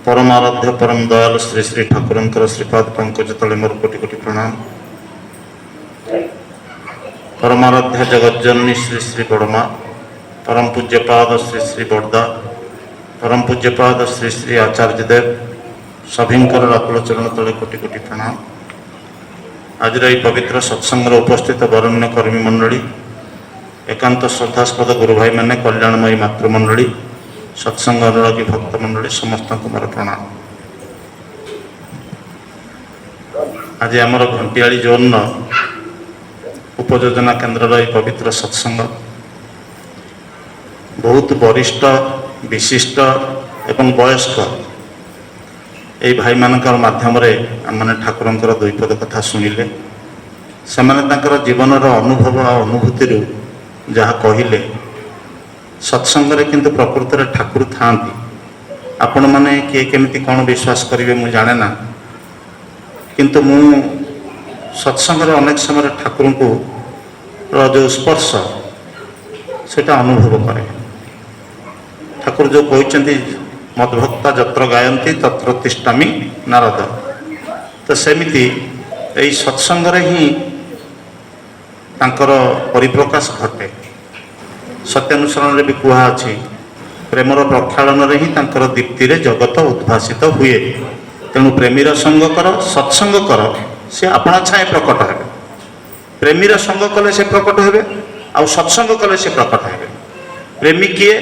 परमाराध्य परम दयालु श्री श्री ठाकुरंकर श्रीपाद पंकज तले मोर कोटि कोटि प्रणाम। परमाराध्य जगज्जननी श्री श्री बड़मा, परम पूज्यपाद श्री श्री बड़दा, परम पूज्यपाद श्री श्री आचार्य देव सभींकर आकुल चरण तले कोटि कोटि प्रणाम। आज पवित्र सत्संग उपस्थित वरण्य कर्मी मंडली, एकांत श्रद्धास्पद गुरु भाई मैंने, कल्याणमयी मातृमंडली, सत्संग अनुरागी भक्त मंडली, समस्त को मोर प्रणाम। आज आमर घंटियाली जोन उपयोजना केन्द्र पवित्र सत्संग बहुत वरिष्ठ विशिष्ट एवं वयस्क ये भाई मानकर माध्यम आम ठाकुरंकर दुईपद कथा शुणिले, से जीवन अनुभव अनुभूति जहाँ कहले सत्संग किंतु प्रकृत में ठाकुर था। आपण मैंने किए केमिति कौन विश्वास करेंगे मुझे जाने ना, किंतु मु सत्संग अनेक समय ठाकुर को जो स्पर्श सेटा अनुभव करे। ठाकुर जो कहते मद्भक्ता जत्र गायन्ति तत्र तिष्ठामि नारद, तो सेमिति यही सत्संग ही तांकर परिप्रकाश घटे। सत्यानुसरण भी कहुच्छी प्रेमर प्रक्षालन ही तांकर दीप्ति रे जगत उद्भासित हुए। तेणु प्रेमीर संग कर, सत्संग कर, से अपना छाए प्रकट हे। प्रेमीर संग कले से प्रकट हे, आउ सत्संग कले से प्रकट हे। प्रेमी किए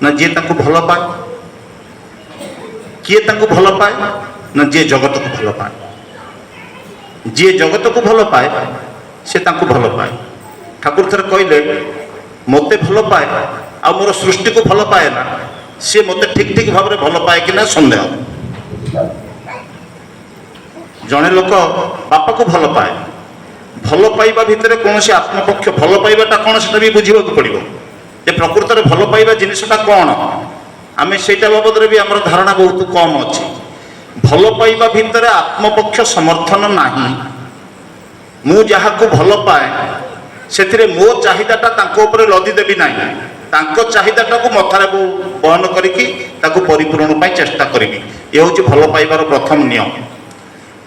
ना जी तांको भल पाए, किए तांको भल पाए ना जी जगत को भल पाए। जी जगत को भल पाए से तांको भल पाए। ठाकुर थरे कहले मते भल पाए आ मोर सृष्टि को भल पाए ना, सी मते ठीक ठीक भाव में भल पाए कि ना सन्देह। जड़े लोक बापा को भल पाए, भल पाइबा भितर कौन से आत्मपक्ष भल पाइबाटा कौन से भी बुझा पड़ो जे प्रकृत में भल पाइबा जिनटा कौन। आम से बाबद भी आम धारणा बहुत कम अच्छी। भल पाइबा भितर आत्मपक्ष समर्थन नाही। मु जहाँ को भल पाए से मो चाहिदाटा तांको ऊपर लदी देवी ना, तांको चाहिदाटा को मथारे बहन करिकी ताको परिपूरण पाई चेष्टा करी। ये हूँ भल पाइबार प्रथम नियम।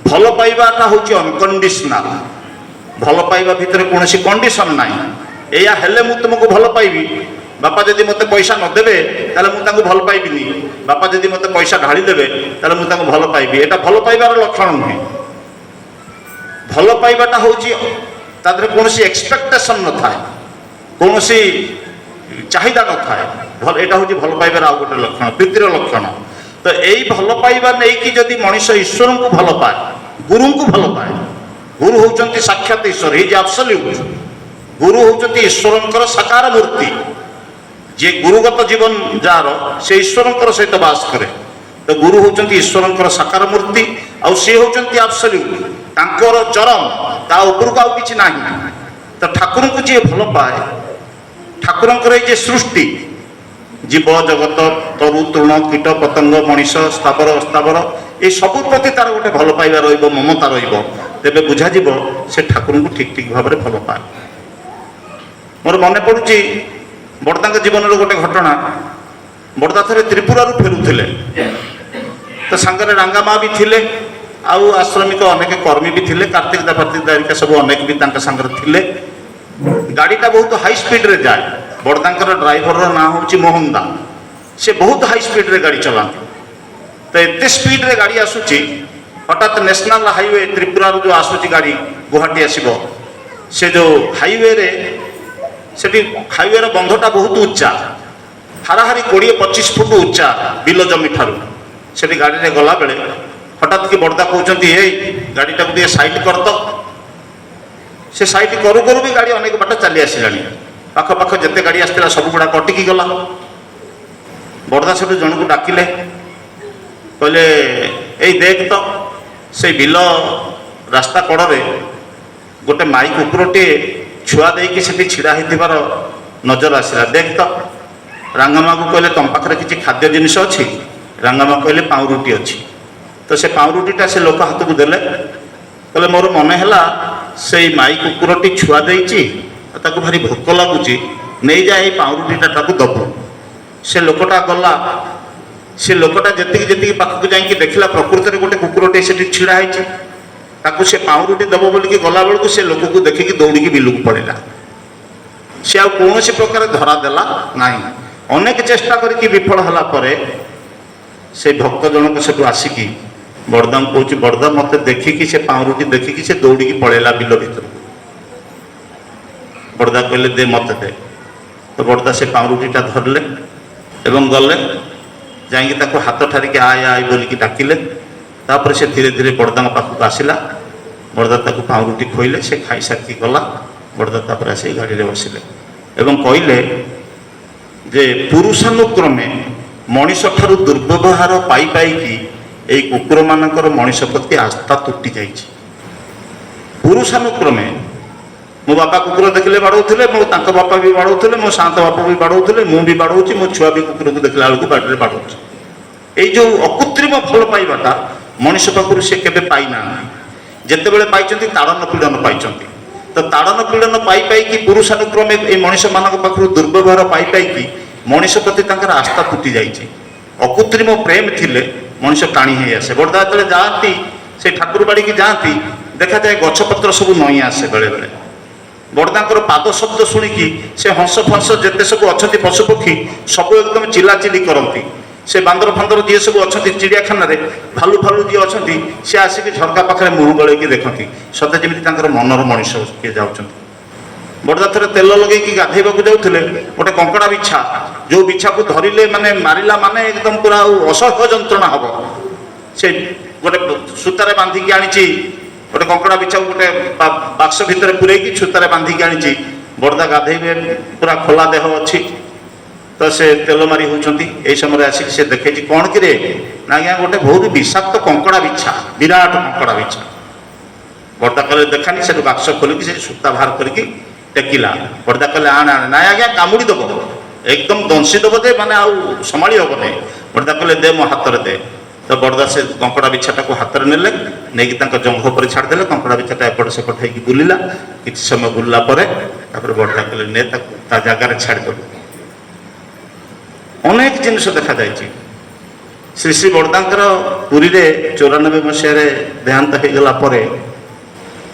भल पाइबाटा हूँ अनकंडीशनल। भल पाइबा भितर कौन सी कंडीशन ना, या हेले मु तुमको भल पाइबी। बापा जदि मते पैसा न देबे ताले मु तांको भल पाइबिनी, बापा जदि मते पैसा ढाली देबे ताले मु तांको भल पाइबी। एटा भल पाइबार लक्षण नुहे। भल पाइबाटा हूँ तादरे कौन सी एक्सपेक्टेशन न थाए, कौन सी चाहिदा न थाए। भल एटा हूँ भल पाइबार आउ गोटे लक्षण, प्रीतिर लक्षण। तो यही भल पाइबा नहीं कि जदि मनीष ईश्वर को भल पाए, गुरु को भल पाए। गुरु होउचंती साक्षात ईश्वर, ही एब्सोल्यूट। गुरु होउचंती ईश्वरंकर साकार मूर्ति। जे गुरुगत जीवन जार से ईश्वरंकर सहित बास करे। तो गुरु होउचंती ईश्वरंकर साकार मूर्ति, आउ से होउचंती एब्सोल्यूट। तांकर चरम ता उपरको आउ किछि नाही। तो ठाकुर को जी भल पाए, ठाकुरंकर जे सृष्टि जीव जगत तरु तृण कीट पतंग मनीष स्थावर अस्थावर ये सबू प्रति तार गोटे भल पाइबा रहिबो, ममता रहिबो। तेबे बुझा जीवो से ठाकुर को ठीक ठीक भाव में भल पाए। मोर मन पड़ुची बड़दा जीवन गोटे घटना। बड़दा थे त्रिपुरा फेरुले, तो सांगरे रांगा माँ भी थिले, आउ आश्रमिक अनेक कर्मी भी थिले, कार्तिक दारिका सब अनेक भी सांगरे थिले। गाड़ीटा बहुत हाई स्पीड रे जाए। बड़दांकर ड्राइवर ना हूँ मोहन दा, से बहुत हाई स्पीड रे गाड़ी चलाते। तो एत स्पीड रे गाड़ी आसूची, हठात नेशनल हाईवे त्रिपुरा जो आसूची गाड़ी गुवाहाटी आसब, से जो हाईवे रे से हाईवे बंधटा बहुत उच्चा, हाराहारी 20-25 फुट उच्चा बिल जमी ठारू। से गाड़ी रे गला बेले हठात कि बड़दा कहते ये गाड़ीटा को साइड कर दो। से साइड करू करू भी गाड़ी अनेक बाट चली आसला। पाख पाख जिते गाड़ी आसला सब गुड़ा कटिकी गला। बड़दा से जन को डाकिले, कहले ए देख तो से बिल रास्ता कड़े गोटे माई कुकुरटे छुआ देकी से छिड़ा होइथिबार नजर आसला। देख तो रांगामा को कहले तुम पाखे किसी खाद्य जिनिस अच्छी? रांगामा कहले पाउरुटी अच्छी। तो से पाउरुटीटा से लोक हाथ को देले, कहले मोर मन है से माई कुकुरटी छुआ देची, ताको भारी भोक लगुच, नहीं जा पाउरुटीटा दब। से लोकटा गला से लोकटा जी पाखक जाकि देखला प्रकृति गोटे कुकुरटे से छिड़ा है ताकू से पाउरुटी दब बोलिकी गला बेलू से लोक को देखिकी दौड़ी बिलुक पड़ा सी आ कौन प्रकार धरादेला ना अनेक चेष्टा करके विफल होला परे से भक्त जनक से आसिकी बड़दा कौच बड़दा मत देखिकी से पाउरुटी देखिकी से दौड़ी पड़ेला बिल भर बड़दा कहले दे मत दे तो बड़दा से पाउरुटीटा धरले एवं गले जाकि हाथ ठारिकी आय आय बोलिकी डाकिले तापर से धीरे धीरे बड़दा पाखक आसला बड़दा ताकू पाउरुटी खोइले से खाई सारिकी गला बड़दा तापर आसी गाड़ी में बसिले एवं कहले जे पुरुषानुक्रमे मनीष ठारू दुर्व्यवहार पाई पाई एई कुकुर मानकर मनीष प्रति आस्था तुटी जाइछि पुरुषानुक्रमे मो बापा कुकुर देखले बाड़ौले मो तांको बापा भी बाड़ौले मो सात बापा भी बाड़ौले मु भी बाड़ौछि मो छुआ भी कुकुर को देखला बेलू बाड़े बाड़ौछि एई जो अकृत्रिम भल पाइबाटा मनीष पाखरु से केबे पाई ना जेतेबेले पाइचंती ताड़न पीड़न पाइचंती तो ताड़न पीड़न पाई पाई कि पुरुषानुक्रमे ए मनीष मानक पाखरु दुर्व्यवहार पाई पाई कि मनीष प्रति तांकर आस्था तुटी जाइछि अकृत्रिम प्रेम थिले मनीष टाणी हे आसे बड़दा जेतेबेले जाती से ठाकुर बाड़ी की जाती देखा जाए गछपत्र सब नई आसे बेले बेले बड़दांकर पाद शब्द शुणिकी से हंस फंस जिते सब अच्छा पशुपक्षी सब एकदम चिल्लाचिल्ली करती से बांदर फांदर जी सब अच्छा चिड़ियाखाना भालू फालू जी अच्छा सी आसिक झरका पाखे मुह गलैकी देखती सते जमी मनर मनीष किए जाऊँ बड़दा थे तेल लगे गाधेबा जाऊे गोटे कंकड़ा बिछा जो बिछा को धरिले माने मारिला माने एकदम पूरा असह्य जंत्रणा हम से गोटे सूतार बांधिकी आनी गोटे कंकड़ा बिछा गोटे बाक्स भितर पूरेकी सूतार बांधिकी आनी बड़दा गाधेबे पूरा खोला देह अच्छी तो से तेल मारी होती यही समय आसिक से देखे कौन कि ना आज्ञा गोटे बहुत विषाक्त कंकड़ा बिछा विराट कंकड़ा बिछा बड़दा कहले देखानी से बाक्स खोलिकी से सूता बाहर करके टेकिला बड़दा कहले आने आने ना आज्ञा कामुड़ी दब एकदम दंशी दब दे माने आउ संभाली हम नहीं बड़दा कहले दे मो हाथ दे तो बड़दा से कंकड़ा बिछाटा को हाथ में नेले नहीं जंघ पर छाड़देले कंकड़ा बिछाटा एपट सेपट होगी बुलिला किसी समय बुलला बड़दा कहले ने ता जगार छाड़देलु अनेक जिनिस देखा जाइए श्री श्री बड़दांकर पुरी रे 94 मसीह देहांत हो गला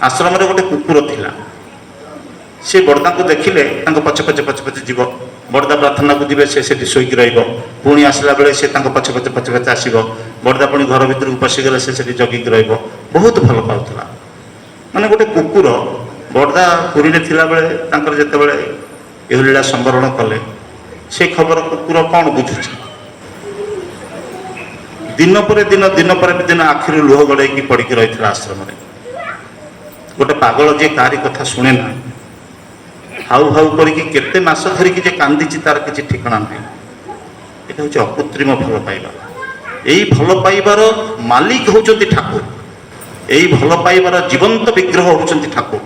आश्रम गोटे कुकुर थिला से बड़दा को देखिले पछे पछे पछे पछे जीव बड़दा प्रार्थना को जीवे से शोक पुणी आसला बेले से पछे पछे पछे पछे आसो बड़दा पुणी घर भर को पशिगले से जगिक बहुत भल पाला माने गोटे कुकुर बड़दा पुरी रे थिला बेले जितेबाला यह लीला संवरण कले से खबर कुकुर कौन बुझुची दिन पर दिन आखिर लुह गड़े पड़ी रही आश्रम गोटे पागल जे कारी कथा शुणे ना हाउ हाउ करते मास धरिकी जे कांदी तार किसी ठिकाना ना ये हूँ अकृत्रिम भल पाइबा यही भल पाइबार मालिक होउचंती ठाकुर यही भल पाइबार जीवंत विग्रह होउचंती ठाकुर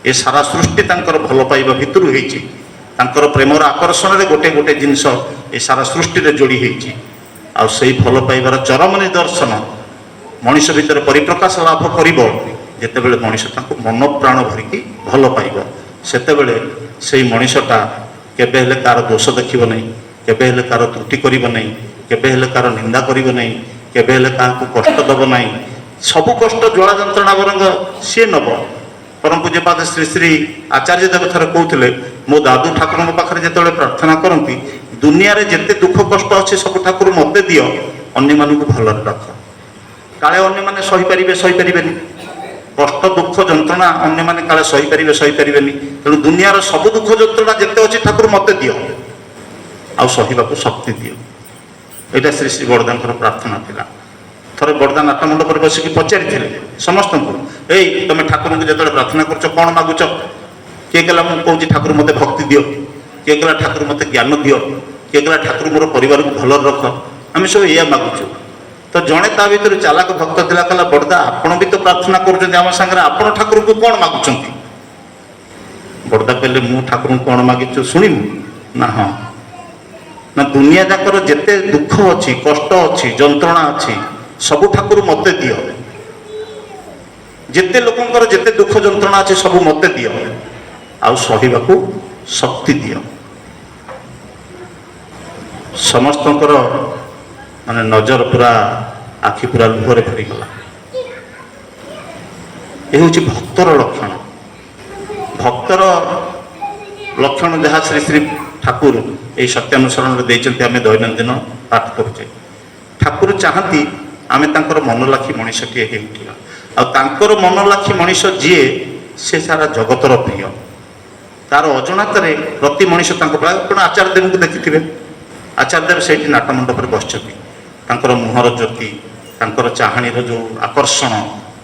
ये सारा सृष्टि तांकर भल पाइबा भितरु हेची तांकर प्रेमर आकर्षण रे गोटे गोटे जिनस ये सारा सृष्टि रे जोड़ी हेची आ सही भल पाइबार चरम निदर्शन मनीष भितर परिप्रकाश लाभ करिबो जेतेबेले मनीष तांको मन प्राण भरिकी भल पाइबो सेतेबेले सेई मनीषटा केबे हेले कार दोष देखिबो नहीं केबे हेले कार त्रुटि करिबो नहीं केबे हेले कार निंदा करिबो नहीं केबे हेले काहाकू कष्ट दबो नहीं सबु कष्ट ज्वाला जंत्रणा बरंग सी नब परम पूज्यपाद श्री श्री आचार्य देव थर कहते मो दादू ठाकुर पाखे जो प्रार्थना करती दुनिया रे जेते दुख कष्ट अच्छे सब ठाकुर मत दियो अन्य मानू भल रख काले अन्य मैंने सहीपर कष्ट दुख जंत्रणा अन्य मैंने काले सहीपर तेणु दुनिया सब दुख जंत्रणा जिते अच्छी ठाकुर मत दियो आ सहीबा शक्ति दियो यहाँ श्री श्री बड़दांकर प्रार्थना थिला थरे बड़दा नाटमंड पर बसिकी पचारि समस्त ए तुम ठाकुर को जो प्रार्थना कर कौन मागुच किए कहला मुझे कौन ठाकुर मत भक्ति दियो किए कहला ठाकुर मत ज्ञान दियो किए कहला ठाकुर मोर परिवार को भल रख आम सब या मागुचु तो जड़े ता भर चालाक भक्त थिला कहला बड़दा आपण भी तो प्रार्थना कर सागर आपण ठाकुर को कौन मागुंट बड़दा कहले मु ठाकुर को कौन मागिचु शुणिमु ना हाँ ना दुनिया जाकर जेते दुख अच्छी कष्ट अच्छी जंत्रणा अच्छी सबु ठाकुर मत दियो जेते लोकंकर जेते दुख जंत्रणा अच्छे सबु मत दियो आउ सहीबाकू शक्ति दियो समस्तंकर ମାନେ ନଜର ପୁରା ଆଖି ପୁରା ଲୁହରେ ଭରିଗଲା। ଏ ହେଉଛି ଭକ୍ତର ଲକ୍ଷଣ। ଭକ୍ତର ଲକ୍ଷଣ ଯାହା ଶ୍ରୀ ଶ୍ରୀ ଠାକୁର ଏହି ସତ୍ୟାନୁସରଣରେ ଦେଇଛନ୍ତି, ଆମେ ଦୈନନ୍ଦିନ ପାଠ କରୁଛେ। ଠାକୁର ଚାହାନ୍ତି ଆମେ ତାଙ୍କର ମନଲାଖି ମଣିଷଟିଏ ହେଇ ଉଠିବା। ଆଉ ତାଙ୍କର ମନଲାଖି ମଣିଷ ଯିଏ, ସେ ସାରା ଜଗତର ପ୍ରିୟ। ତାର ଅଜଣାତରେ ପ୍ରତି ମଣିଷ ତାଙ୍କ ପ୍ରାୟ ଆପଣ ଆଚାର୍ଯ୍ୟଦେବଙ୍କୁ ଦେଖିଥିବେ। ଆଚାର୍ଯ୍ୟଦେବ ସେଇଠି ନାଟମଣ୍ଡପରେ ବସିଛନ୍ତି। ତାଙ୍କର ମୁହଁର ଜ୍ୟୋତି, ତାଙ୍କର ଚାହାଣୀର ଯେଉଁ ଆକର୍ଷଣ,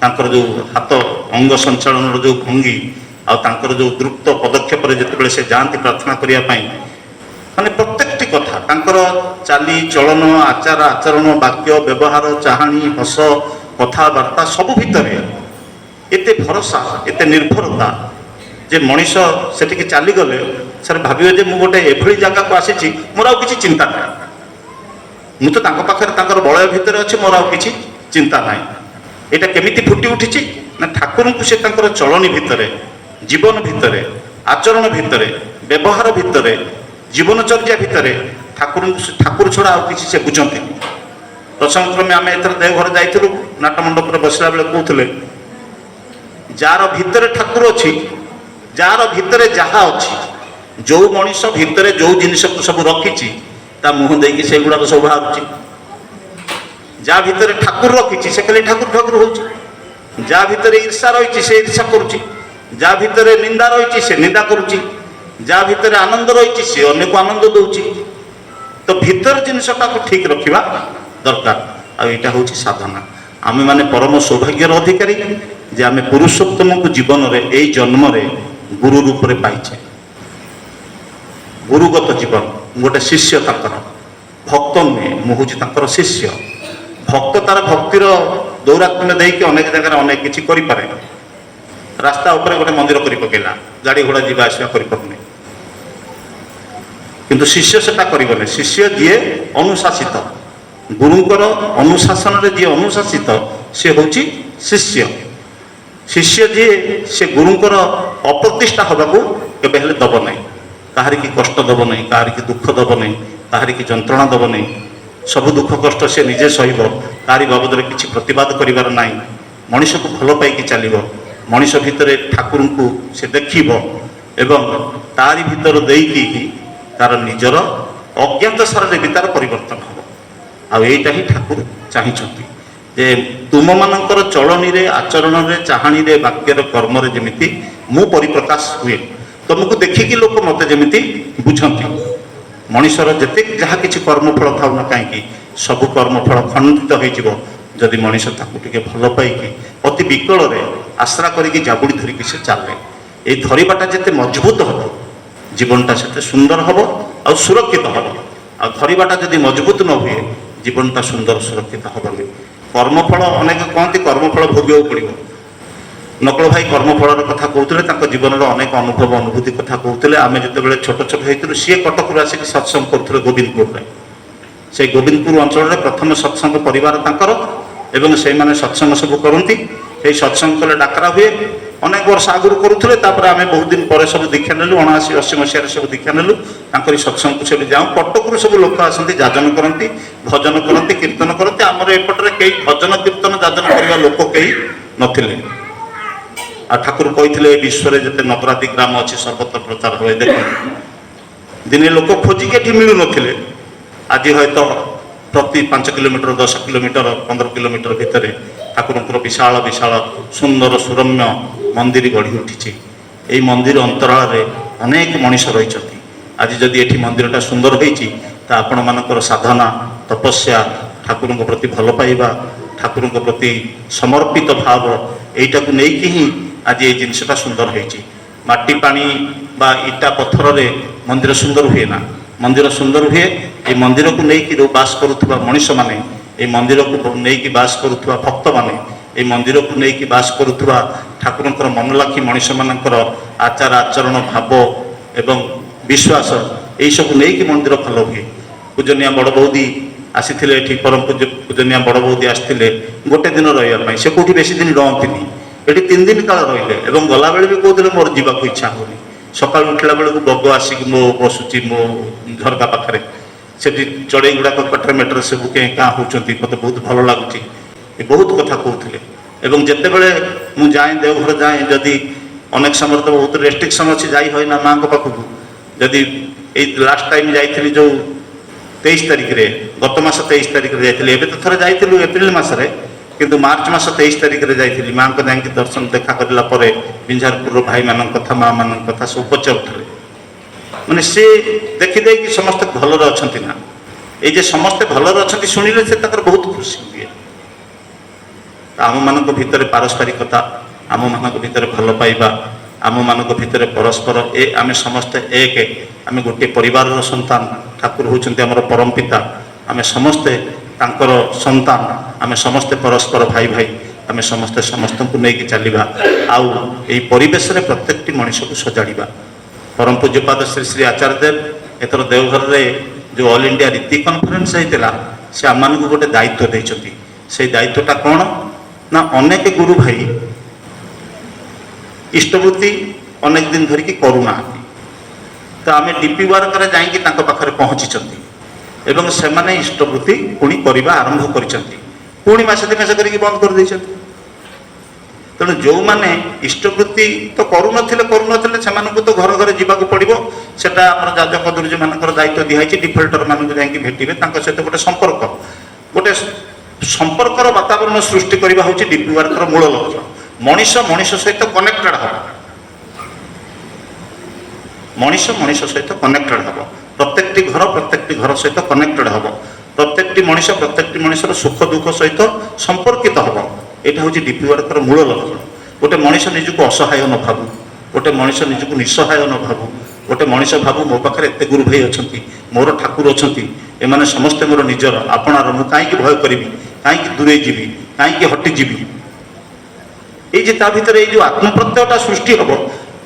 ତାଙ୍କର ଯେଉଁ ହାତ ଅଙ୍ଗ ସଞ୍ଚାଳନର ଯେଉଁ ଭଙ୍ଗୀ, ଆଉ ତାଙ୍କର ଯେଉଁ ଦ୍ରୁତ ପଦକ୍ଷେପରେ ଯେତେବେଳେ ସେ ଯାଆନ୍ତି ପ୍ରାର୍ଥନା କରିବା ପାଇଁ, ମାନେ ପ୍ରତ୍ୟେକଟି କଥା ତାଙ୍କର ଚାଲି ଚଳନ, ଆଚାର ଆଚରଣ, ବାକ୍ୟ ବ୍ୟବହାର, ଚାହାଣୀ, ହସ, କଥାବାର୍ତ୍ତା ସବୁ ଭିତରେ ଏତେ ଭରସା, ଏତେ ନିର୍ଭରତା ଯେ ମଣିଷ ସେଠିକି ଚାଲିଗଲେ ସାର୍ ଭାବିବେ ଯେ ମୁଁ ଗୋଟେ ଏଭଳି ଜାଗାକୁ ଆସିଛି, ମୋର ଆଉ କିଛି ଚିନ୍ତା ନାହିଁ। ମୁଁ ତ ତାଙ୍କ ପାଖରେ ତାଙ୍କର ବଳୟ ଭିତରେ ଅଛି, ମୋର ଆଉ କିଛି ଚିନ୍ତା ନାହିଁ। ଏଇଟା କେମିତି ଫୁଟି ଉଠିଛି ନା ଠାକୁରଙ୍କୁ ସେ ତାଙ୍କର ଚଳଣି ଭିତରେ, ଜୀବନ ଭିତରେ, ଆଚରଣ ଭିତରେ, ବ୍ୟବହାର ଭିତରେ, ଜୀବନଚର୍ଯ୍ୟା ଭିତରେ ଠାକୁର ଛଡ଼ା ଆଉ କିଛି ସେ ବୁଝନ୍ତିନି। ପ୍ରସଙ୍ଗକ୍ରମେ ଆମେ ଏଥର ଦେଓଘର ଯାଇଥିଲୁ, ନାଟମଣ୍ଡପରେ ବସିଲା ବେଳେ କହୁଥିଲେ, ଯାହାର ଭିତରେ ଠାକୁର ଅଛି, ଯାହାର ଭିତରେ ଯାହା ଅଛି, ଯେଉଁ ମଣିଷ ଭିତରେ ଯେଉଁ ଜିନିଷକୁ ସବୁ ରଖିଛି ତା ମୁହଁ ଦେଇକି ସେଗୁଡ଼ାକ ସବୁ ବାହାରୁଛି। ଯାହା ଭିତରେ ଠାକୁର ରଖିଛି ସେ ଖାଲି ଠାକୁର ଠାକୁର ହେଉଛି। ଯାହା ଭିତରେ ଈର୍ଷା ରହିଛି ସେ ଈର୍ଷା କରୁଛି। ଯାହା ଭିତରେ ନିନ୍ଦା ରହିଛି ସେ ନିନ୍ଦା କରୁଛି। ଯାହା ଭିତରେ ଆନନ୍ଦ ରହିଛି ସେ ଅନ୍ୟକୁ ଆନନ୍ଦ ଦେଉଛି। ତ ଭିତର ଜିନିଷଟାକୁ ଠିକ୍ ରଖିବା ଦରକାର। ଆଉ ଏଇଟା ହେଉଛି ସାଧନା। ଆମେମାନେ ପରମ ସୌଭାଗ୍ୟର ଅଧିକାରୀ ଯେ ଆମେ ପୁରୁଷୋତ୍ତମଙ୍କୁ ଜୀବନରେ ଏଇ ଜନ୍ମରେ ଗୁରୁ ରୂପରେ ପାଇଛେ। ଗୁରୁଗତ ଜୀବନ, ଗୋଟେ ଶିଷ୍ୟ ତାଙ୍କର, ଭକ୍ତ ନୁହେଁ, ମୁଁ ହେଉଛି ତାଙ୍କର ଶିଷ୍ୟ। ଭକ୍ତ ତାର ଭକ୍ତିର ଦୌରାତ୍ମ୍ୟ ଦେଇକି ଅନେକ ଜାଗାରେ ଅନେକ କିଛି କରିପାରେ। ରାସ୍ତା ଉପରେ ଗୋଟେ ମନ୍ଦିର କରି ପକେଇଲା, ଗାଡ଼ି ଘୋଡ଼ା ଯିବା ଆସିବା କରିପାରୁନି, କିନ୍ତୁ ଶିଷ୍ୟ ସେଟା କରିବନି। ଶିଷ୍ୟ ଯିଏ ଅନୁଶାସିତ, ଗୁରୁଙ୍କର ଅନୁଶାସନରେ ଯିଏ ଅନୁଶାସିତ, ସେ ହେଉଛି ଶିଷ୍ୟ। ଶିଷ୍ୟ ଯିଏ, ସେ ଗୁରୁଙ୍କର ଅପ୍ରତିଷ୍ଠା ହେବାକୁ କେବେ ହେଲେ ଦେବ ନାହିଁ। କାହାରିକି କଷ୍ଟ ଦେବ ନାହିଁ, କାହାରିକି ଦୁଃଖ ଦେବ ନାହିଁ, କାହାରିକି ଯନ୍ତ୍ରଣା ଦେବ ନାହିଁ। ସବୁ ଦୁଃଖ କଷ୍ଟ ସେ ନିଜେ ସହିବ, କାହାରି ବାବଦରେ କିଛି ପ୍ରତିବାଦ କରିବାର ନାହିଁ। ମଣିଷକୁ ଭଲ ପାଇକି ଚାଲିବ, ମଣିଷ ଭିତରେ ଠାକୁରଙ୍କୁ ସେ ଦେଖିବ ଏବଂ ତାରି ଭିତର ଦେଇକି ତାର ନିଜର ଅଜ୍ଞାତ ସାରରେ ବି ତାର ପରିବର୍ତ୍ତନ ହେବ। ଆଉ ଏଇଟା ହିଁ ଠାକୁର ଚାହିଁଛନ୍ତି ଯେ ତୁମମାନଙ୍କର ଚଳନୀରେ, ଆଚରଣରେ, ଚାହାଣୀରେ, ବାକ୍ୟରେ, କର୍ମରେ ଯେମିତି ମୁଁ ପରିପ୍ରକାଶ ହୁଏ, ତୁମକୁ ଦେଖିକି ଲୋକ ମୋତେ ଯେମିତି ବୁଝନ୍ତି। ମଣିଷର ଯେତେ ଯାହା କିଛି କର୍ମଫଳ ଥାଉ ନା କାହିଁକି, ସବୁ କର୍ମଫଳ ଖଣ୍ଡିତ ହୋଇଯିବ ଯଦି ମଣିଷ ତାକୁ ଟିକେ ଭଲ ପାଇକି ଅତି ବିକଳରେ ଆଶ୍ରା କରିକି ଜାବୁଡ଼ି ଧରିକି ସେ ଚାଲେ। ଏଇ ଧରିବାଟା ଯେତେ ମଜବୁତ ହେବ, ଜୀବନଟା ସେତେ ସୁନ୍ଦର ହେବ ଆଉ ସୁରକ୍ଷିତ ହେବ। ଆଉ ଧରିବାଟା ଯଦି ମଜବୁତ ନ ହୁଏ, ଜୀବନଟା ସୁନ୍ଦର ସୁରକ୍ଷିତ ହେବନି। କର୍ମଫଳ ଅନେକ କହନ୍ତି କର୍ମଫଳ ଭୋଗିବାକୁ ପଡ଼ିବ। ନକଳ ଭାଇ କର୍ମଫଳର କଥା କହୁଥିଲେ, ତାଙ୍କ ଜୀବନର ଅନେକ ଅନୁଭବ ଅନୁଭୂତି କଥା କହୁଥିଲେ। ଆମେ ଯେତେବେଳେ ଛୋଟ ଛୋଟ ହେଇଥିଲୁ, ସିଏ କଟକରୁ ଆସିକି ସତ୍ସଙ୍ଗ କରୁଥିଲେ ଗୋବିନ୍ଦପୁରରେ। ସେଇ ଗୋବିନ୍ଦପୁର ଅଞ୍ଚଳରେ ପ୍ରଥମ ସତ୍ସଙ୍ଗ ପରିବାର ତାଙ୍କର, ଏବଂ ସେଇମାନେ ସତ୍ସଙ୍ଗ ସବୁ କରନ୍ତି। ସେଇ ସତ୍ସଙ୍ଗ କଲେ ଡାକରା ହୁଏ। ଅନେକ ବର୍ଷ ଆଗରୁ କରୁଥିଲେ, ତାପରେ ଆମେ ବହୁତ ଦିନ ପରେ ସବୁ ଦୀକ୍ଷା ନେଲୁ, 79-80 ମସିହାରେ ସବୁ ଦୀକ୍ଷା ନେଲୁ। ତାଙ୍କରି ସତ୍ସଙ୍ଗକୁ ସେଠି ଯାଉ। କଟକରୁ ସବୁ ଲୋକ ଆସନ୍ତି, ଯାଜନ କରନ୍ତି, ଭଜନ କରନ୍ତି, କୀର୍ତ୍ତନ କରନ୍ତି। ଆମର ଏପଟରେ କେହି ଭଜନ କୀର୍ତ୍ତନ ଯାଜନ କରିବା ଲୋକ କେହି ନଥିଲେ। ଆଉ ଠାକୁର କହିଥିଲେ ଏ ବିଶ୍ୱରେ ଯେତେ ନଗରାତି ଗ୍ରାମ ଅଛି ସର୍ବତ୍ର ପ୍ରଚାର ହୁଏ। ଦେଖନ୍ତୁ, ଦିନେ ଲୋକ ଖୋଜିକି ଏଠି ମିଳୁନଥିଲେ, ଆଜି ହୟତ ପ୍ରତି 5 କିଲୋମିଟର, 10 କିଲୋମିଟର, 15 କିଲୋମିଟର ଭିତରେ ଠାକୁରଙ୍କର ବିଶାଳ ବିଶାଳ ସୁନ୍ଦର ସୁରମ୍ୟ ମନ୍ଦିର ଗଢ଼ି ଉଠିଛି। ଏହି ମନ୍ଦିର ଅନ୍ତରାଳରେ ଅନେକ ମଣିଷ ରହିଛନ୍ତି। ଆଜି ଯଦି ଏଠି ମନ୍ଦିରଟା ସୁନ୍ଦର ହୋଇଛି, ତା ଆପଣମାନଙ୍କର ସାଧନା, ତପସ୍ୟା, ଠାକୁରଙ୍କ ପ୍ରତି ଭଲ ପାଇବା, ଠାକୁରଙ୍କ ପ୍ରତି ସମର୍ପିତ ଭାବ, ଏଇଟାକୁ ନେଇକି ହିଁ ଆଜି ଏଇ ଜିନିଷଟା ସୁନ୍ଦର ହୋଇଛି। ମାଟି ପାଣି ବା ଇଟା ପଥରରେ ମନ୍ଦିର ସୁନ୍ଦର ହୁଏ ନା। ମନ୍ଦିର ସୁନ୍ଦର ହୁଏ এই ମନ୍ଦିରକୁ ନେଇକି ଯେଉଁ ବାସ କରୁଥିବା ମଣିଷମାନେ, এই ମନ୍ଦିରକୁ ନେଇକି ବାସ କରୁଥିବା ଭକ୍ତମାନେ, এই ମନ୍ଦିରକୁ ନେଇକି ବାସ କରୁଥିବା ଠାକୁରଙ୍କର ମନଲାଖି ମଣିଷମାନଙ୍କର ଆଚାର ଆଚରଣ, ଭାବ ଏବଂ ବିଶ୍ୱାସ, ଏଇସବୁ ନେଇକି ମନ୍ଦିର ଭଲ ହୁଏ। ପୂଜନୀୟ ବଡ଼ ବୌଦି ଆସିଥିଲେ ଏଠି, ପରମ ପୂଜନୀୟ ବଡ଼ ବୌଦି ଆସିଥିଲେ ଗୋଟେ ଦିନ ରହିବା ପାଇଁ। ସେ କେଉଁଠି ବେଶୀ ଦିନ ରହନ୍ତିନି, ଏଠି 3 ଦିନ କାଳ ରହିଲେ ଏବଂ ଗଲାବେଳେ ବି କହୁଥିଲେ ମୋର ଯିବାକୁ ଇଚ୍ଛା ହେଉନି। ସକାଳୁ ଉଠିଲା ବେଳକୁ ବଗ ଆସିକି ମୋ ବସୁଛି ମୋ ଝରକା ପାଖରେ। ସେଠି ଚଢ଼େଇ ଗୁଡ଼ାକ କଟର ମେଟର ସବୁ କେଁ କାଁ ହେଉଛନ୍ତି, ମୋତେ ବହୁତ ଭଲ ଲାଗୁଛି, ଏ ବହୁତ କଥା କହୁଥିଲେ। ଏବଂ ଯେତେବେଳେ ମୁଁ ଯାଏ ଦେଓଘର ଯାଏ, ଯଦି ଅନେକ ସମୟରେ ତ ବହୁତ ରେଷ୍ଟ୍ରିକ୍ସନ୍ ଅଛି, ଯାଇ ହୁଏନା ମାଆଙ୍କ ପାଖକୁ। ଯଦି ଏଇ ଲାଷ୍ଟ ଟାଇମ୍ ଯାଇଥିଲି ଯେଉଁ 23 ତାରିଖରେ, ଗତ ମାସ 23 ତାରିଖରେ ଯାଇଥିଲି, ଏବେ ତ ଥରେ ଯାଇଥିଲୁ ଏପ୍ରିଲ ମାସରେ, କିନ୍ତୁ ମାର୍ଚ୍ଚ ମାସ 23 ତାରିଖରେ ଯାଇଥିଲି। ମାଆଙ୍କ ଯାଇକି ଦର୍ଶନ ଦେଖା କରିଲା ପରେ ବିଞ୍ଝାରପୁରର ଭାଇମାନଙ୍କ କଥା, ମାଆମାନଙ୍କ କଥା ସବୁ ପଚାରୁଥିଲେ। ମାନେ ସେ ଦେଖିଦେଇକି ସମସ୍ତେ ଭଲରେ ଅଛନ୍ତି ନା, ଏଇ ଯେ ସମସ୍ତେ ଭଲରେ ଅଛନ୍ତି ଶୁଣିଲେ ସେ ତାଙ୍କର ବହୁତ ଖୁସି ହୁଏ। ଆମମାନଙ୍କ ଭିତରେ ପାରସ୍ପରିକତା, ଆମମାନଙ୍କ ଭିତରେ ଭଲ ପାଇବା, ଆମମାନଙ୍କ ଭିତରେ ପରସ୍ପର ଆମେ ସମସ୍ତେ ଏକ, ଆମେ ଗୋଟିଏ ପରିବାରର ସନ୍ତାନ। ଠାକୁର ହେଉଛନ୍ତି ଆମର ପରମ ପିତା, ଆମେ ସମସ୍ତେ ତାଙ୍କର ସନ୍ତାନ, ଆମେ ସମସ୍ତେ ପରସ୍ପର ଭାଇ ଭାଇ, ଆମେ ସମସ୍ତେ ସମସ୍ତଙ୍କୁ ନେଇକି ଚାଲିବା। ଆଉ ଏଇ ପରିବେଶରେ ପ୍ରତ୍ୟେକଟି ମଣିଷକୁ ସଜାଡ଼ିବା। ପରମ ପୂଜ୍ୟପାଦ ଶ୍ରୀ ଶ୍ରୀ ଆଚାର୍ଯ୍ୟ ଦେବ ଏଥର ଦେଓଘରରେ ଯେଉଁ ଅଲ୍ ଇଣ୍ଡିଆ ରୀତି କନଫରେନ୍ସ ହେଇଥିଲା, ସେ ଆମମାନଙ୍କୁ ଗୋଟେ ଦାୟିତ୍ୱ ଦେଇଛନ୍ତି। ସେଇ ଦାୟିତ୍ୱଟା କ'ଣ ନା, ଅନେକ ଗୁରୁ ଭାଇ ଇଷ୍ଟବୃତ୍ତି ଅନେକ ଦିନ ଧରିକି କରୁନାହାନ୍ତି, ତ ଆମେ ଡିପି ୱାର୍କରେ ଯାଇକି ତାଙ୍କ ପାଖରେ ପହଞ୍ଚିଛନ୍ତି ଏବଂ ସେମାନେ ଇଷ୍ଟବୃତ୍ତି ପୁଣି କରିବା ଆରମ୍ଭ କରିଛନ୍ତି। ପୁଣି ମାସେ ଦୁଇ ମାସ କରିକି ବନ୍ଦ କରିଦେଇଛନ୍ତି। ତେଣୁ ଯେଉଁମାନେ ଇଷ୍ଟବୃତ୍ତି ତ କରୁନଥିଲେ ସେମାନଙ୍କୁ ତ ଘର ଘରେ ଯିବାକୁ ପଡ଼ିବ। ସେଟା ଆମର ଯାଜକ ଦୁର୍ଜମାନଙ୍କର ଦାୟିତ୍ୱ ଦିଆହେଇଛି। ଡିଫଲ୍ଟର ମାନଙ୍କୁ ଯାଇକି ଭେଟିବେ, ତାଙ୍କ ସହିତ ଗୋଟେ ସମ୍ପର୍କର ବାତାବରଣ ସୃଷ୍ଟି କରିବା ହେଉଛି ଡିପି ୱାର୍କର ମୂଳ ଲକ୍ଷ୍ୟ। ମଣିଷ ମଣିଷ ସହିତ କନେକ୍ଟେଡ୍ ହେବ, ମଣିଷ ସହିତ କନେକ୍ଟେଡ୍ ହେବ, ପ୍ରତ୍ୟେକଟି ଘର ସହିତ କନେକ୍ଟେଡ୍ ହେବ, ପ୍ରତ୍ୟେକଟି ମଣିଷର ସୁଖ ଦୁଃଖ ସହିତ ସମ୍ପର୍କିତ ହେବ। ଏଇଟା ହେଉଛି ଡିପି ୱାର୍କର ମୂଳ ଲକ୍ଷ୍ୟ। ଗୋଟେ ମଣିଷ ନିଜକୁ ଅସହାୟ ନ ଭାବୁ, ଗୋଟେ ମଣିଷ ନିଜକୁ ନିଃସହାୟ ନ ଭାବୁ, ଗୋଟେ ମଣିଷ ଭାବୁ ମୋ ପାଖରେ ଏତେ ଗୁରୁ ଭାଇ ଅଛନ୍ତି, ମୋର ଠାକୁର ଅଛନ୍ତି, ଏମାନେ ସମସ୍ତେ ମୋର ନିଜର ଆପଣାର, ମୁଁ କାହିଁକି ଭୟ କରିବି, କାହିଁକି ଦୂରେଇ ଯିବି, କାହିଁକି ହଟିଯିବି। এই যে তা ভিতরে এই যে আত্মপ্রত্যয়টা সৃষ্টি হব,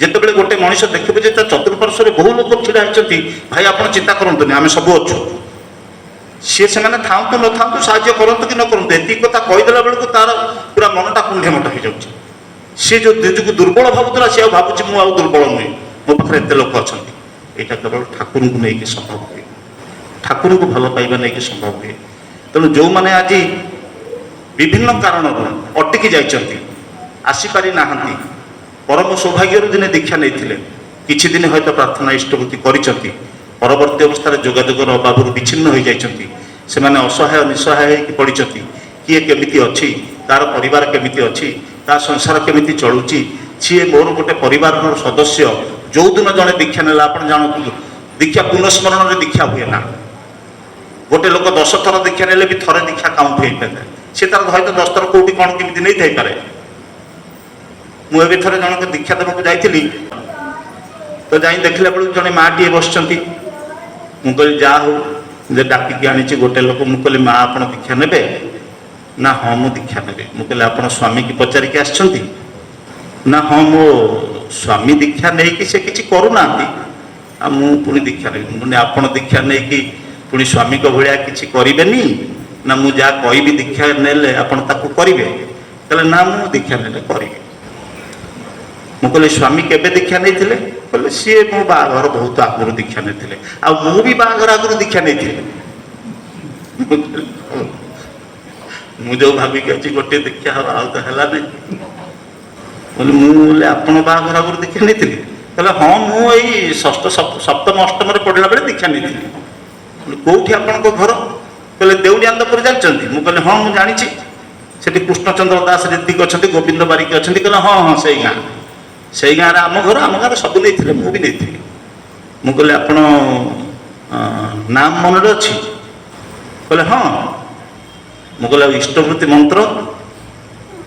যেতবে গোটে মনিষ দেখবে যে তার চতুর্পার্শ্বরে বহু লোক ছিড়া হয়েছেন, ভাই আপনার চিন্তা করতুনি, আমি সবু অছু, সে সেমানে থাকতু ন থাকতু, সাহায্য করতু কি ন করতু, এত কথা কইদেলা বেড়ে তার পুরা মনটা কুণ্ঠেমোট হয়ে যাচ্ছে। সে যে নিজকে দুর্বল ভাবুলা, সে ভাবুছি মু আর দুর্বল নুহে, মো পাখে এত লোক অনেক। এটা কেবল ঠাকুরଙ୍କୁ নেইকি সম্ভব হুয়ে, ঠাকুরଙ୍କୁ ভাল পাইবা নেইকি সম্ভব হুয়ে। তেণু যে আজ বিভিন্ন কারণରୁ অটকি যাইଛନ୍ତି, আসিপারি নাহান্তি, পরম সৌভাগ্যর দিনে দীক্ষা নেইଥିଲେ, কিছু দিন হয়তো প্রার্থনা ইষ্টবৃত্তি କରିଛନ୍ତି, পরবর্তী অবস্থায় যোগাযোগর অভাবରୁ বিচ্ছিন্ন হয়ে যাইଛନ୍ତି, ସେମାନେ ଅସହାୟ ନିଃସହାୟ ହେଇକି ପଡ଼ିଛନ୍ତି। କିଏ କେମିତି ଅଛି, ତାର ପରିବାର କେମିତି ଅଛି, ତା ସଂସାର କେମିତି ଚଳୁଛି, ସିଏ ମୋର ଗୋଟେ ପରିବାରର ସଦସ୍ୟ। ଯେଉଁଦିନ ଜଣେ ଦୀକ୍ଷା ନେଲା, ଆପଣ ଜାଣନ୍ତୁ ଦୀକ୍ଷା ପୁନଃସ୍ମରଣରେ ଦୀକ୍ଷା ହୁଏ ନା। ଗୋଟେ ଲୋକ 10 ଥର ଦୀକ୍ଷା ନେଲେ ବି ଥରେ ଦୀକ୍ଷା କାଉଣ୍ଟ ହେଇପାରେ, ସେ ତାର ହয়তো 10 ଥର କୋଉଠି କ'ଣ କେମିତି ନେଇଥାଇପାରେ। ମୁଁ ଏବେ ଥରେ ଜଣକ ଦୀକ୍ଷା ଦେବାକୁ ଯାଇଥିଲି, ତ ଯାଇ ଦେଖିଲା ବେଳକୁ ଜଣେ ମାଆଟିଏ ବସିଛନ୍ତି। ମୁଁ କହିଲି ଯାହା ହଉ ଯେ ଡାକିକି ଆଣିଛି ଗୋଟେ ଲୋକ। ମୁଁ କହିଲି ମା ଆପଣ ଦୀକ୍ଷା ନେବେ ନା? ହଁ ମୁଁ ଦୀକ୍ଷା ନେବି। ମୁଁ କହିଲି ଆପଣ ସ୍ୱାମୀକି ପଚାରିକି ଆସିଛନ୍ତି ନା? ହଁ ମୋ ସ୍ୱାମୀ ଦୀକ୍ଷା ନେଇକି ସେ କିଛି କରୁନାହାନ୍ତି, ଆଉ ମୁଁ ପୁଣି ଦୀକ୍ଷା ନେବି। ମୁଁ କହିଲି ଆପଣ ଦୀକ୍ଷା ନେଇକି ପୁଣି ସ୍ୱାମୀଙ୍କ ଭଳିଆ କିଛି କରିବେନି ନା? ମୁଁ ଯାହା କହିବି ଦୀକ୍ଷା ନେଲେ ଆପଣ ତାକୁ କରିବେ? କହିଲେ ନା ମୁଁ ଦୀକ୍ଷା ନେଲେ କରିବି। ମୁଁ କହିଲି ସ୍ୱାମୀ କେବେ ଦୀକ୍ଷା ନେଇଥିଲେ? କହିଲେ ସିଏ ମୋ ବାହାଘର ବହୁତ ଆଗରୁ ଦୀକ୍ଷା ନେଇଥିଲେ, ଆଉ ମୁଁ ବି ବାହାଘର ଆଗରୁ ଦୀକ୍ଷା ନେଇଥିଲି। ମୁଁ ଯୋଉ ଭାବିକି ଅଛି ଗୋଟିଏ ଦୀକ୍ଷା ହବ, ଆଉ ତ ହେଲାନି। କହିଲି ମୁଁ ବୋଲେ ଆପଣ ବାହାଘର ଆଗରୁ ଦୀକ୍ଷା ନେଇଥିଲି? କହିଲେ ହଁ ମୁଁ ଏଇ ସପ୍ତମ ଅଷ୍ଟମରେ ପଢିଲା ବେଳେ ଦୀକ୍ଷା ନେଇଥିଲି। କୋଉଠି ଆପଣଙ୍କ ଘର? କହିଲେ ଦେଉଡିଆନ୍ଦପୁର ଜାଣିଛନ୍ତି? ମୁଁ କହିଲି ହଁ ମୁଁ ଜାଣିଛି, ସେଠି କୃଷ୍ଣଚନ୍ଦ୍ର ଦାସ ରୀତିକ ଅଛନ୍ତି, ଗୋବିନ୍ଦ ବାରିକ ଅଛନ୍ତି। କହିଲେ ହଁ ହଁ ସେଇ ଗାଁ, ସେଇ ଗାଁରେ ଆମ ଗାଁରେ ସବୁ ନେଇଥିଲେ, ମୁଁ ବି ନେଇଥିଲି। ମୁଁ କହିଲି ଆପଣ ନାମ ମନରେ ଅଛି? କହିଲେ ହଁ। ମୁଁ କହିଲି ଆଉ ଇଷ୍ଟବୃତ୍ତି ମନ୍ତ୍ର?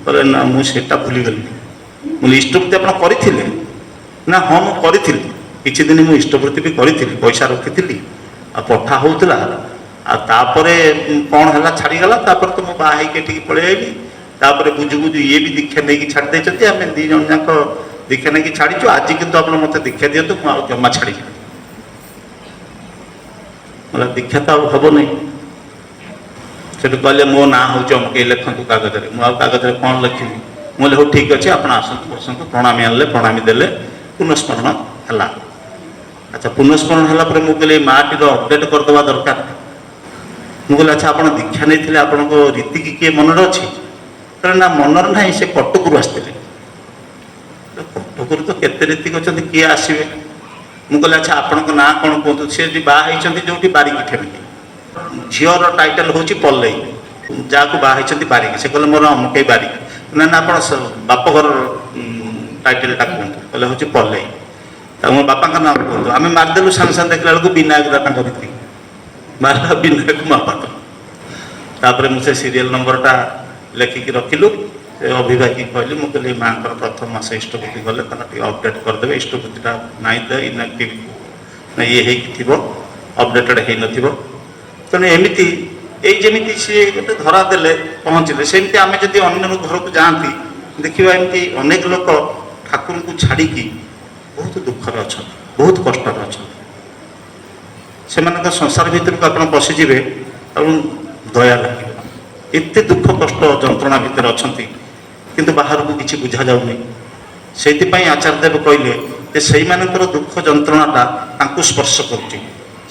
କହିଲେ ନା ମୁଁ ସେଟା ଭୁଲିଗଲି। ମୁଁ କହିଲି ଇଷ୍ଟବୃତ୍ତି ଆପଣ କରିଥିଲେ? ନା ହଁ ମୁଁ କରିଥିଲି, କିଛି ଦିନ ମୁଁ ଇଷ୍ଟବୃତ୍ତି ବି କରିଥିଲି, ପଇସା ରଖିଥିଲି, ଆଉ ପଠା ହେଉଥିଲା, ଆଉ ତାପରେ କ'ଣ ହେଲା ଛାଡ଼ିଗଲା। ତାପରେ ତ ମୁଁ ବାହା ହେଇକି ଏଠିକି ପଳେଇ ଆଇଲି। ତାପରେ ବୁଝୁ ବୁଝୁ ଇଏ ବି ଦୀକ୍ଷା ନେଇକି ଛାଡ଼ି ଦେଇଛନ୍ତି, ଆମେ 2 ଜଣ ଯାକ ଦୀକ୍ଷା ନେଇକି ଛାଡ଼ିଛୁ। ଆଜି କିନ୍ତୁ ଆପଣ ମୋତେ ଦୀକ୍ଷା ଦିଅନ୍ତୁ, ମୁଁ ଆଉ ଜମା ଛାଡ଼ିଯିବି। ବୋଲେ ଦୀକ୍ଷା ତ ଆଉ ହବନି। ସେଠୁ କହିଲେ ମୋ ନାଁ ହେଉଛି ଅମକେଇ, ଲେଖନ୍ତୁ କାଗଜରେ। ମୁଁ ଆଉ କାଗଜରେ କ'ଣ ଲେଖିବି? ମୁଁ କହିଲି ହଉ ଠିକ୍ ଅଛି, ଆପଣ ଆସନ୍ତୁ ବସନ୍ତୁ। ପ୍ରଣାମୀ ଆଣିଲେ, ପ୍ରଣାମୀ ଦେଲେ, ପୁନଃସ୍ମରଣ ହେଲା। ଆଚ୍ଛା ପୁନଃସ୍ମରଣ ହେଲା ପରେ ମୁଁ କହିଲି ମାଆଟିର ଅପଡେଟ୍ କରିଦେବା ଦରକାର। ମୁଁ କହିଲି ଆଚ୍ଛା ଆପଣ ଦୀକ୍ଷା ନେଇଥିଲେ ଆପଣଙ୍କ ରୀତିକି କିଏ ମନରେ ଅଛି? କହିଲେ ନା ମନରେ ନାହିଁ, ସେ କଟକରୁ ଆସିଥିଲେ। କଟକରୁ ତ କେତେ ରୀତି କରିଛନ୍ତି, କିଏ ଆସିବେ? ମୁଁ କହିଲି ଆଚ୍ଛା ଆପଣଙ୍କ ନାଁ କ'ଣ କୁହନ୍ତୁ? ସେ ଯଦି ବାହା ହେଇଛନ୍ତି ଯେଉଁଠି ବାରିକି ଠେମିକି, ଝିଅର ଟାଇଟଲ ହେଉଛି ପଲ୍ଲେଇ, ଯାହାକୁ ବାହା ହେଇଛନ୍ତି ବାରିକି। ସେ କହିଲେ ମୋର ଅମକେଇ ବାରିକି। ନା ନା ଆପଣ ବାପଘର ଟାଇଟଲଟା କୁହନ୍ତୁ। କହିଲେ ହେଉଛି ପଲ୍ଲେଇ। ଆଉ ମୋ ବାପାଙ୍କ ନାଁ କୁହନ୍ତୁ। ଆମେ ମାରିଦେଲୁ, ସାଙ୍ଗେ ସାଙ୍ଗେ ଦେଖିଲା ବେଳକୁ ବିନାୟକଟା ତାଙ୍କ ଭିତରେ ମାରିଲା, ବିନାୟକ ମହାପାତ୍ର। ତାପରେ ମୁଁ ସେ ସିରିଏଲ ନମ୍ବରଟା ଲେଖିକି ରଖିଲୁ। ସେ ଅଭିଭାବକ କହିଲି, ମୁଁ କହିଲି ମାଆଙ୍କର ପ୍ରଥମ ମାସ ଇଷ୍ଟବୃତ୍ତି ଗଲେ ତାଙ୍କ ଟିକେ ଅପଡେଟ୍ କରିଦେବେ। ଇଷ୍ଟବୃତ୍ତିଟା ନାଇଁ ତ ଇନଆକ୍ଟିଭ୍ ଇଏ ହେଇକି ଥିବ, ଅପଡେଟେଡ୍ ହେଇନଥିବ। ତେଣୁ ଏମିତି ଏଇ ଯେମିତି ସିଏ ଗୋଟେ ଧରା ଦେଲେ ପହଞ୍ଚିଲେ, ସେମିତି ଆମେ ଯଦି ଅନ୍ୟ ଘରକୁ ଯାଆନ୍ତି ଦେଖିବା ଏମିତି ଅନେକ ଲୋକ ଠାକୁରଙ୍କୁ ଛାଡ଼ିକି ବହୁତ ଦୁଃଖରେ ଅଛନ୍ତି, ବହୁତ କଷ୍ଟରେ ଅଛନ୍ତି। ସେମାନଙ୍କ ସଂସାର ଭିତରକୁ ଆପଣ ପଶିଯିବେ ଏବଂ ଦୟା ଲାଗିବ। ଏତେ ଦୁଃଖ କଷ୍ଟ ଯନ୍ତ୍ରଣା ଭିତରେ ଅଛନ୍ତି, କିନ୍ତୁ ବାହାରକୁ କିଛି ବୁଝାଯାଉନି। ସେଇଥିପାଇଁ ଆଚାର୍ଯ୍ୟଦେବ କହିଲେ ଯେ ସେଇମାନଙ୍କର ଦୁଃଖ ଯନ୍ତ୍ରଣାଟା ତାଙ୍କୁ ସ୍ପର୍ଶ କରୁଛି।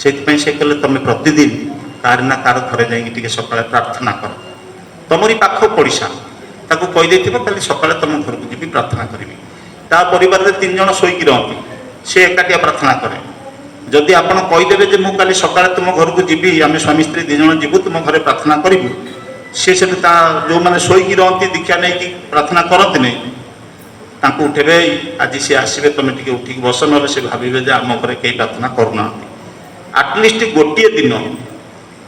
ସେଇଥିପାଇଁ ସେ କହିଲେ ତମେ ପ୍ରତିଦିନ କାହାର ନା କାହାର ଘରେ ଯାଇକି ଟିକେ ସକାଳେ ପ୍ରାର୍ଥନା କର। ତମରି ପାଖ ପଡ଼ିଶା ତାକୁ କହିଦେଇଥିବ କାଲି ସକାଳେ ତମ ଘରକୁ ଯିବି ପ୍ରାର୍ଥନା କରିବି। ତା ପରିବାରରେ 3 ଜଣ ଶୋଇକି ରହନ୍ତି, ସେ ଏକାଟିଆ ପ୍ରାର୍ଥନା କରେ। ଯଦି ଆପଣ କହିଦେବେ ଯେ ମୁଁ କାଲି ସକାଳେ ତୁମ ଘରକୁ ଯିବି, ଆମେ ସ୍ୱାମୀ ସ୍ତ୍ରୀ 2 ଜଣ ଯିବୁ ତୁମ ଘରେ ପ୍ରାର୍ଥନା କରିବୁ, ସେ ସେଠୁ ତା ଯେଉଁମାନେ ଶୋଇକି ରହନ୍ତି ଦୀକ୍ଷା ନେଇକି ପ୍ରାର୍ଥନା କରନ୍ତିନି, ତାଙ୍କୁ ଉଠେଇବେ, ଆଜି ସେ ଆସିବେ ତମେ ଟିକେ ଉଠିକି ବସ, ନହେଲେ ସେ ଭାବିବେ ଯେ ଆମ ଘରେ କେହି ପ୍ରାର୍ଥନା କରୁନାହାନ୍ତି। ଆଟଲିଷ୍ଟ ଗୋଟିଏ ଦିନ,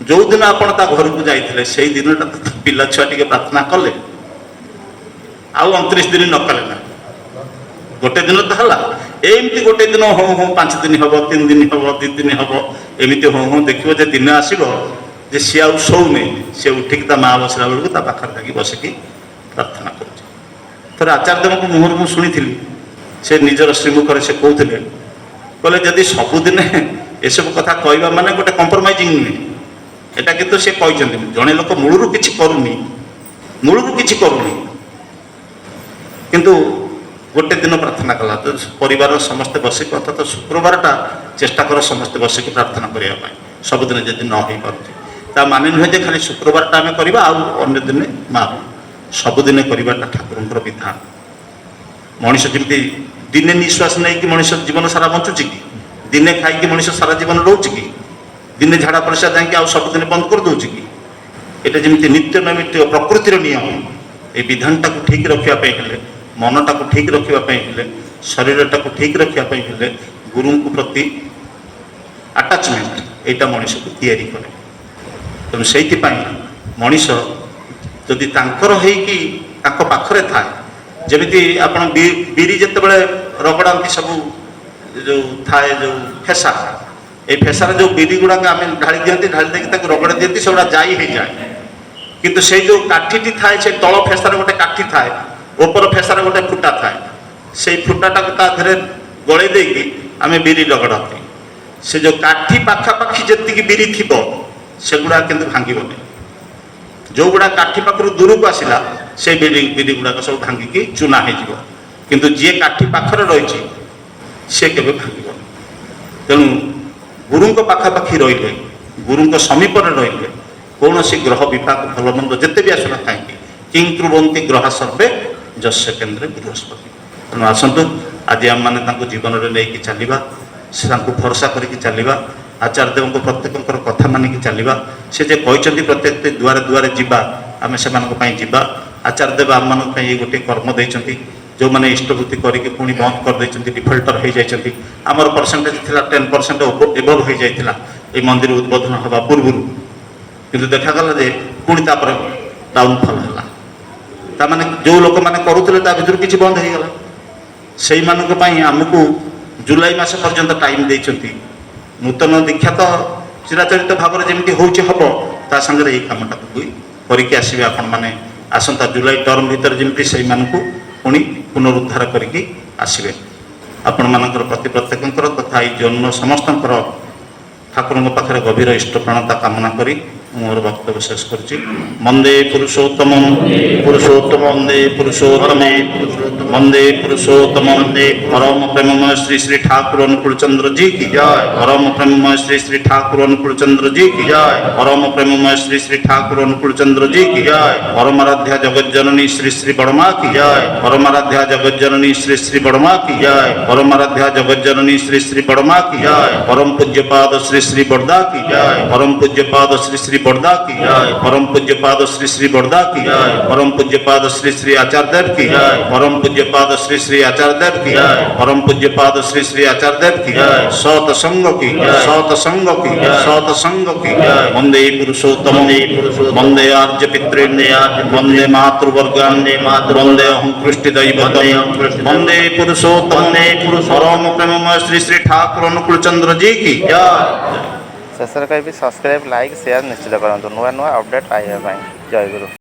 ଯେଉଁଦିନ ଆପଣ ତା ଘରକୁ ଯାଇଥିଲେ ସେଇ ଦିନଟା ତ ପିଲା ଛୁଆ ଟିକେ ପ୍ରାର୍ଥନା କଲେ। ଆଉ 29 ଦିନ ନ କଲେ ନା, ଗୋଟେ ଦିନ ତ ହେଲା। ଏମିତି ଗୋଟେ ଦିନ ହଉ ହଉ 5 ଦିନ ହେବ, 3 ଦିନ ହେବ, 2 ଦିନ ହେବ, ଏମିତି ହଉ ହଉ ଦେଖିବ ଯେ ଦିନ ଆସିବ ଯେ ସିଏ ଆଉ ଶୋଉନି, ସେ ଉଠିକି ତା ମାଆ ବସିଲା ବେଳକୁ ତା ପାଖରେ ଯାଇକି ବସିକି ପ୍ରାର୍ଥନା କରୁଛି। ଥରେ ଆଚାର୍ଯ୍ୟଦେବଙ୍କ ମୁହଁରୁ ମୁଁ ଶୁଣିଥିଲି, ସେ ନିଜର ଶ୍ରୀମୁଖରେ ସେ କହୁଥିଲେ, କହିଲେ ଯଦି ସବୁଦିନେ ଏସବୁ କଥା କହିବା ମାନେ ଗୋଟେ କମ୍ପ୍ରମାଇଜିଂ ନୁହେଁ। এটা କିନ୍ତୁ ସେ କହିଛନ୍ତି ଜଣେ ଲୋକ ମୂଳରୁ କିଛି କରୁନି, କିନ୍ତୁ ଗୋଟେ ଦିନ ପ୍ରାର୍ଥନା କଲା ତ ପରିବାରର ସମସ୍ତେ ବସିକି, ଅର୍ଥାତ ଶୁକ୍ରବାରଟା ଚେଷ୍ଟା କର ସମସ୍ତେ ବସିକି ପ୍ରାର୍ଥନା କରିବା ପାଇଁ, ସବୁଦିନ ଯଦି ନ ହେଇପାରୁଛି। ତା ମାନେ ନୁହେଁ ଯେ ଖାଲି ଶୁକ୍ରବାରଟା ଆମେ କରିବା ଆଉ ଅନ୍ୟ ଦିନେ ମା, ସବୁଦିନେ କରିବାଟା ଠାକୁରଙ୍କର ବିଧାନ। ମଣିଷ ଯେମିତି ଦିନେ ନିଶ୍ୱାସ ନେଇକି ମଣିଷ ଜୀବନ ସାରା ବଞ୍ଚୁଛି କି? ଦିନେ ଖାଇକି ମଣିଷ ସାରା ଜୀବନ ରହୁଛି କି? ଦିନେ ଝାଡ଼ା ପରିସ୍ରା ଯାଇକି ଆଉ ସବୁଦିନ ବନ୍ଦ କରିଦେଉଛି କି? এটা যেମିତି ନିତ୍ୟ ନୈମିତ୍ୟ ପ୍ରକୃତିର ନିୟମ। এই ବିଧାନଟାକୁ ଠିକ୍ ରଖିବା ପାଇଁ ହେଲେ, ମନଟାକୁ ଠିକ୍ ରଖିବା ପାଇଁ ହେଲେ, ଶରୀରଟାକୁ ଠିକ୍ ରଖିବା ପାଇଁ ହେଲେ ଗୁରୁଙ୍କ ପ୍ରତି ଆଟାଚମେଣ୍ଟ এইটা ମଣିଷକୁ ତିଆରି କରେ। ତେଣୁ ସେଇଥିପାଇଁ ମଣିଷ ଯଦି ତାଙ୍କର ହେଇକି ତାଙ୍କ ପାଖରେ ଥାଏ, ଯେମିତି ଆପଣ ବିରି ଯେତେବେଳେ ରଗଡ଼ାନ୍ତି, ସବୁ ଯେଉଁ ଥାଏ ଯେଉଁ ଫେସା, এই ଫେସାରେ ଯେଉଁ ବିରି ଗୁଡ଼ାକ ଆମେ ଢାଳି ଦିଅନ୍ତି, ଢାଳି ଦେଇକି ତାକୁ ରଗଡ଼ି ଦିଅନ୍ତି, ସେଗୁଡ଼ା ଯାଇ ହେଇଯାଏ। କିନ୍ତୁ ସେଇ ଯେଉଁ କାଠିଟି ଥାଏ, ସେ ତଳ ଫେସାରେ ଗୋଟେ କାଠି ଥାଏ, ଉପର ଫେସାରେ ଗୋଟେ ଫୁଟା ଥାଏ। ସେଇ ଫୁଟାଟାକୁ ତା ଦେହରେ ଗଳେଇ ଦେଇକି ଆମେ ବିରି ରଗଡ଼ନ୍ତି। ସେ ଯେଉଁ କାଠି ପାଖାପାଖି ଯେତିକି ବିରି ଥିବ ସେଗୁଡ଼ା କିନ୍ତୁ ଭାଙ୍ଗିବନି। ଯେଉଁଗୁଡ଼ା କାଠି ପାଖରୁ ଦୂରକୁ ଆସିଲା ସେଇ ବିରି ଗୁଡ଼ାକ ସବୁ ଭାଙ୍ଗିକି ଚୁନା ହେଇଯିବ। କିନ୍ତୁ ଯିଏ କାଠି ପାଖରେ ରହିଛି ସେ କେବେ ଭାଙ୍ଗିବନି। ତେଣୁ ଗୁରୁଙ୍କ ପାଖାପାଖି ରହିଲେ, ଗୁରୁଙ୍କ ସମୀପରେ ରହିଲେ, କୌଣସି ଗ୍ରହ ବିପାକ ଭଲ ମନ୍ଦ ଯେତେ ବି ଆସୁନା କାହିଁକି, କିଂ କ୍ରୁବନ୍ତି ଗ୍ରହ ସର୍ବେ ଯସ୍ୟ କେନ୍ଦ୍ରେ ବୃହସ୍ପତି। ତେଣୁ ଆସନ୍ତୁ ଆଜି ଆମମାନେ ତାଙ୍କୁ ଜୀବନରେ ନେଇକି ଚାଲିବା, ସେ ତାଙ୍କୁ ଭରସା କରିକି ଚାଲିବା, ଆଚାର୍ଯ୍ୟଦେବଙ୍କ ପ୍ରତ୍ୟେକଙ୍କର କଥା ମାନିକି ଚାଲିବା। ସେ ଯେ କହିଛନ୍ତି ପ୍ରତ୍ୟେକ ଦୁଆରେ ଦୁଆରେ ଯିବା, ଆମେ ସେମାନଙ୍କ ପାଇଁ ଯିବା। ଆଚାର୍ଯ୍ୟଦେବ ଆମମାନଙ୍କ ପାଇଁ ଏଇ ଗୋଟିଏ କର୍ମ ଦେଇଛନ୍ତି। ଯେଉଁମାନେ ଇଷ୍ଟବୃତ୍ତି କରିକି ପୁଣି ବନ୍ଦ କରିଦେଇଛନ୍ତି, ଡିଫଲ୍ଟର ହେଇଯାଇଛନ୍ତି। ଆମର ପରସେଣ୍ଟେଜ ଥିଲା 10% ଏଭବ ହେଇଯାଇଥିଲା ଏଇ ମନ୍ଦିର ଉଦ୍বোଧନ ହେବା ପୂର୍ବରୁ, କିନ୍ତୁ ଦେଖାଗଲା ଯେ ପୁଣି ତାପରେ ଡାଉନଫଲ୍ ହେଲା। ତାମାନେ ଯେଉଁ ଲୋକମାନେ କରୁଥିଲେ ତା ଭିତରୁ କିଛି ବନ୍ଦ ହେଇଗଲା। ସେଇମାନଙ୍କ ପାଇଁ ଆମକୁ ଜୁଲାଇ ମାସ ପର୍ଯ୍ୟନ୍ତ ଟାଇମ୍ ଦେଇଛନ୍ତି। ନୂତନ ଦୀକ୍ଷା ତ ଚିରାଚରିତ ଭାବରେ ଯେମିତି ହେଉଛି ହେବ, ତା ସାଙ୍ଗରେ ଏଇ କାମଟାକୁ ବି କରିକି ଆସିବେ ଆପଣମାନେ। ଆସନ୍ତା ଜୁଲାଇ ଟର୍ମ ଭିତରେ ଯେମିତି ସେଇମାନଙ୍କୁ ପୁଣି ପୁନରୁଦ୍ଧାର କରିକି ଆସିବେ। ଆପଣମାନଙ୍କର ପ୍ରତି ପ୍ରତ୍ୟେକଙ୍କର ତଥା ଏଇ ଜନ୍ମ ସମସ୍ତଙ୍କର ଠାକୁରଙ୍କ ପାଖରେ ଗଭୀର ଇଷ୍ଟପ୍ରଣତା କାମନା କରି मोर वक्तव्य शेष करुच्ची वंदे पुरुषोत्तम पुरुषोत्तम वंदे पुरुषोत्तम वंदे पुरुषोत्तम वंदे परम प्रेममय श्री श्री ठाकुर अनुकूल चंद्र जी की जय। परम प्रेममय श्री श्री ठाकुर अनुकूल चंद्र जी की जय। परम प्रेममय श्री श्री ठाकुर अनुकूल चंद्र जी की जय। परमाराध्या जगत जननी श्री श्री बड़मा की जय। परमाराध्या जगत जननी श्री श्री बड़मा की जय। परमाराध्या जगत जननी श्री श्री बड़मा की जय। परम पूज्य पाद श्री श्री बड़दा की जय। परम पूज्य पाद श्री श्री बड़दा की जय। परम पूज्य पाद श्री श्री बड़दा की जय। परम पूज्य पाद श्री श्री आचार्य देव की जय। परम पूज्य पाद श्री श्री आचार्य देव की जय। परम पूज्य पाद श्री श्री आचार्य देव की जय। सत संग की सत संग की सत संग की वंदे पुरुषोत्तम वंदे आर्य पितृन् वंदे मातृवर्गान् वंदे अहं कृष्टि दैवतम् वंदे पुरुषोत्तम परम प्रेममय श्री श्री ठाकुर अनुकूल चंद्र जी की जय। शेष कह सब्सक्राइब लाइक शेयर निश्चित करूँ नुआ नुआ अपडेट पाइबा जय गुरु।